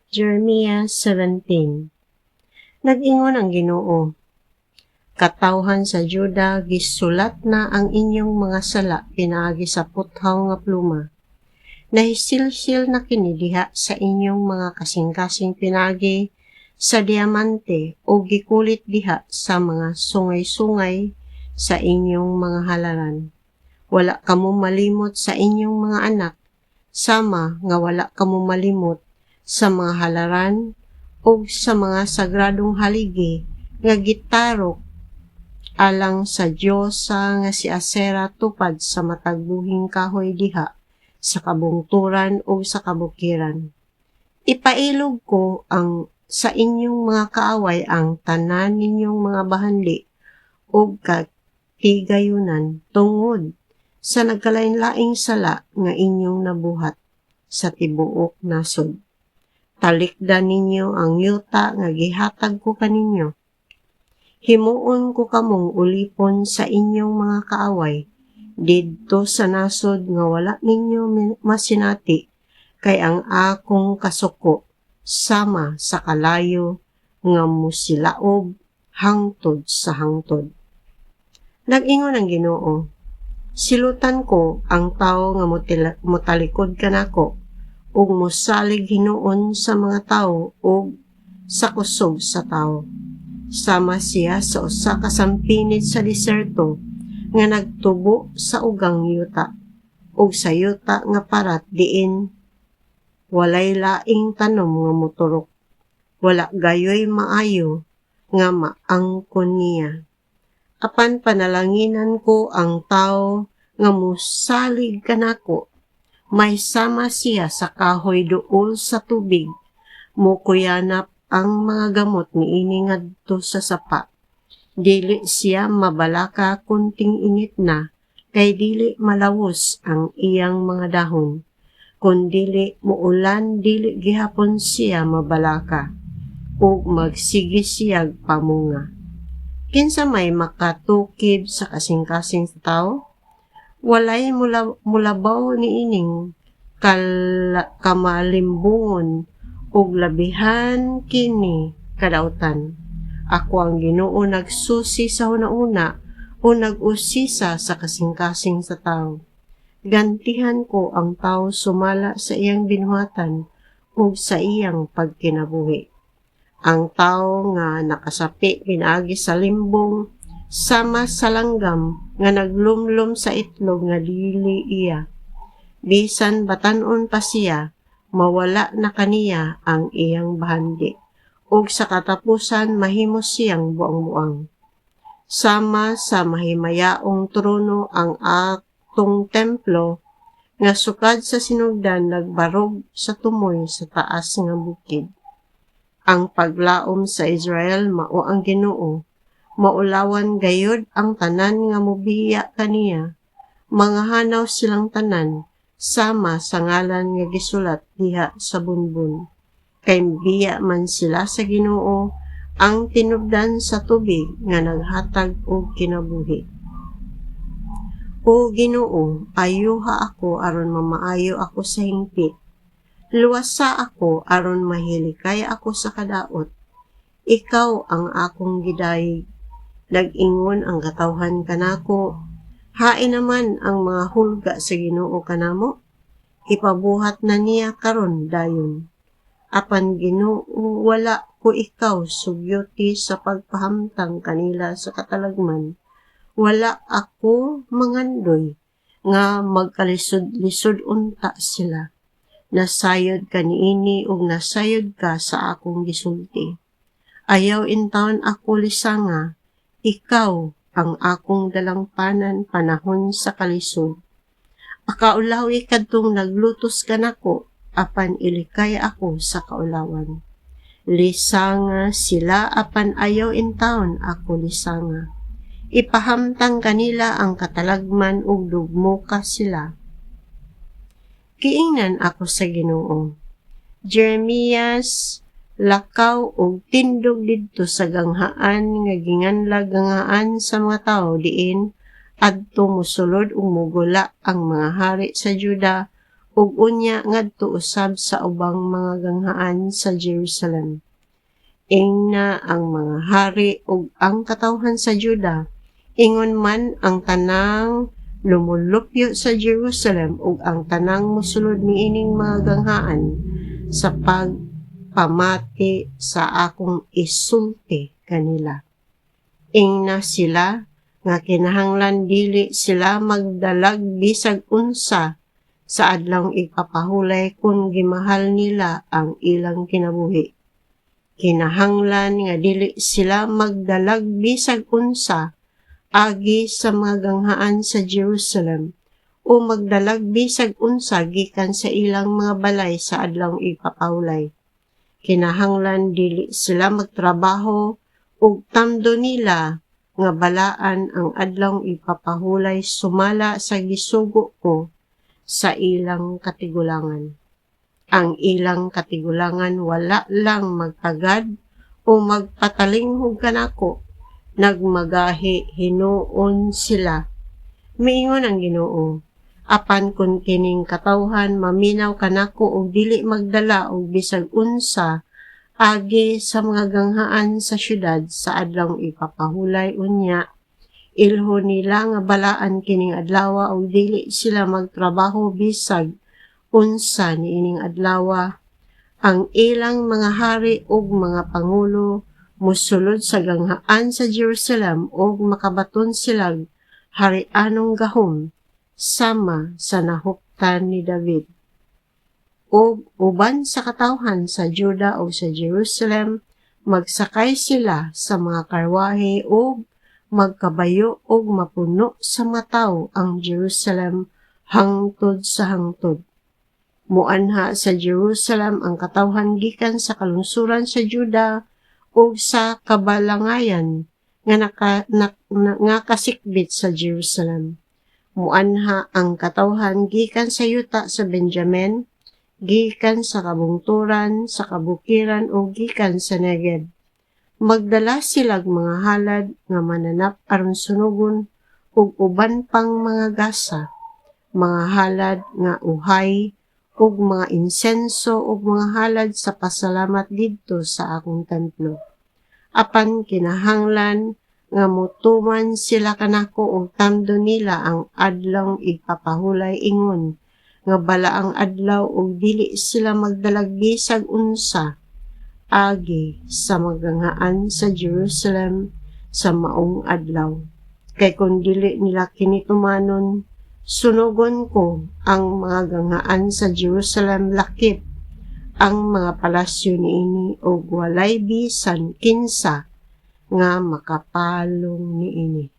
Jeremiah 17. Nag-ingon ang Ginoo, katawhan sa Juda, gisulat na ang inyong mga sala pinaagi sa puthaw nga pluma. Nahisilsil na kini diha sa inyong mga kasing-kasing pinagi sa diamante o gikulit diha sa mga sungay-sungay sa inyong mga halaran. Wala kamo malimot sa inyong mga anak, sama nga wala kamo malimot sa mga halaran o sa mga sagradong haligi nga gitarok alang sa Diyosa nga si Asera tupad sa matagbuhing kahoy diha sa kabungturan o sa kabukiran. Ipailog ko ang sa inyong mga kaaway ang tanan ninyong mga bahanli o katigayunan tungod sa nagkalain-laing sala nga inyong nabuhat sa tibuok nasod. Talikdan ninyo ang yuta nga gihatag ko kaninyo. Himuon ko kamong ulipon sa inyong mga kaaway, didto sa nasod nga wala ninyo masinati, kay ang akong kasuko, sama sa kalayo, nga musilaob, hangtod sa hangtod. Nag-ingon ang Ginoo, silutan ko ang tao nga mutalikod kanako, ug mosalig hinuon sa mga tao ug sa kusog sa tao. Sama siya sa usa ka sampinit sa deserto nga nagtubo sa ugang yuta ug sa yuta nga parat diin walay laing tanom nga moturok, wala gayoy maayo nga maangkon niya. Apan panalanginan ko ang tao nga mosalig kanako, may sama siya sa kahoy duol sa tubig, mukuyanap ang mga gamot niini ngadto sa sapa. Dili siya mabalaka kunting init na, kay dili malawos ang iyang mga dahon. Kung dili muulan, dili gihapon siya mabalaka, ug magsigi siyag pamunga. Kinsa may makatukib sa kasing-kasing sa tao? Walay mulabaw niining kamalimbungon ug labihan kini kadautan. Ako ang Ginoo nagsusi sa una-una o nag-usisa sa kasing-kasing sa tao. Gantihan ko ang tao sumala sa iyang binuhatan ug sa iyang pagkinabuhi. Ang tao nga nakasapi pinaagi sa limbong, sama sa langgam nga naglumlum sa itlog nga dili iya. Bisan batan-on pa siya, mawala na kaniya ang iyang bahandi, ug sa katapusan mahimo siyang buang-buang. Sama sa mahimayaong trono ang atong templo, nga sukad sa sinugdan nagbarog sa tumoy sa taas nga bukid. Ang paglaom sa Israel mao ang Ginoo, maulawan gayud ang tanan nga mobiya kaniya, mangahanaw silang tanan, sama sa ngalan nga gisulat diha sa bunbun. Kay biya man sila sa Ginoo, ang tinubdan sa tubig nga naghatag og kinabuhi. O Ginoo, ayuha ako aron mamaayo ako sa hingpit. Luwasa ako aron mahilikay ako sa kadaot. Ikaw ang akong gidayeg. Nag-ingon ang katawhan kanako, hain naman ang mga hulga sa Ginoo kanamo, ipabuhat na niya karon dayon. Apan Ginoo, wala ko ikaw sugyoti sa pagpahamtang kanila sa katalagman. Wala ako mangandoy nga magkalisod-lisod unta sila. Nasayod ka niini ug nasayod ka sa akong gisulti. Ayaw intawon ako lisanga, ikaw ang akong dalangpanan panahon sa kalisod. Akaulawi kadtong naglutos kanako, apan ilikay ako sa kaulawan. Lisanga sila apan ayaw intawon ako lisanga. Ipahamtang kanila ang katalagman ug dugmo-ka sila. Kiingnan ako sa Ginoo. Jeremias, lakaw og tindog didto sa ganghaan nga ginganlag ganghaan sa mga tao diin adto mosulod ug mugula ang mga hari sa Juda ug unya ngadto usab sa ubang mga ganghaan sa Jerusalem. Ingna ang mga hari ug ang katawhan sa Juda, ingon man ang tanang lumulupyo sa Jerusalem ug ang tanang mosulod niining mga ganghaan sa pagpamati sa akong isulti kanila. Ingna sila nga kinahanglan dili sila magdalag bisag unsa sa adlawng ipapahulay kung gimahal nila ang ilang kinabuhi. Kinahanglan nga dili sila magdalag bisag unsa agi sa mga ganghaan sa Jerusalem o magdalag bisag unsa gikan sa ilang mga balay sa adlawng ipapahulay. Kinahanglan dili sila magtrabaho ug tamdo nila nga balaan ang adlawng ipapahulay sumala sa gisugo ko sa ilang katigulangan. Ang ilang katigulangan wala lang magtagad o magpatalinghog kanako, nagmagahi hinuon sila. Miingon ang Ginoo, apan kun kining katawhan maminaw kanako og dili magdala og bisag unsa agi sa mga ganghaan sa syudad sa adlawng ipapahulay unya, ilho nila nga balaan kining adlaw og dili sila magtrabaho bisag unsa niining adlaw, ang ilang mga hari ug mga pangulo mosulod sa ganghaan sa Jerusalem ug makabaton silang harianong gahom sama sa nahuptan ni David. Ug uban sa katawhan sa Juda o sa Jerusalem, magsakay sila sa mga karwahe ug magkabayo ug mapuno sa mataw ang Jerusalem hangtod sa hangtod. Muanha sa Jerusalem ang katawhan gikan sa kalungsuran sa Juda ug sa kabalangayan nga kasikbit sa Jerusalem. Muanha ang katawhan gikan sa yuta sa Benjamin, gikan sa kabungturan, sa kabukiran o gikan sa Negev. Magdala silag mga halad nga mananap aron sunugon ug uban pang mga gasa, mga halad nga uhay ug mga insenso ug mga halad sa pasalamat didto sa akong templo. Apan kinahanglan nga motuman sila kanako ug tamdo nila ang adlawng ipapahulay ingon nga balaang adlaw ug dili sila magdalag bisag unsa agi sa maganghaan sa Jerusalem sa maong adlaw. Kay kung dili nila kini tumanon, sunugon ko ang mga ganghaan sa Jerusalem lakip ang mga palasyo niini o walay bisan kinsa nga makapalong niini.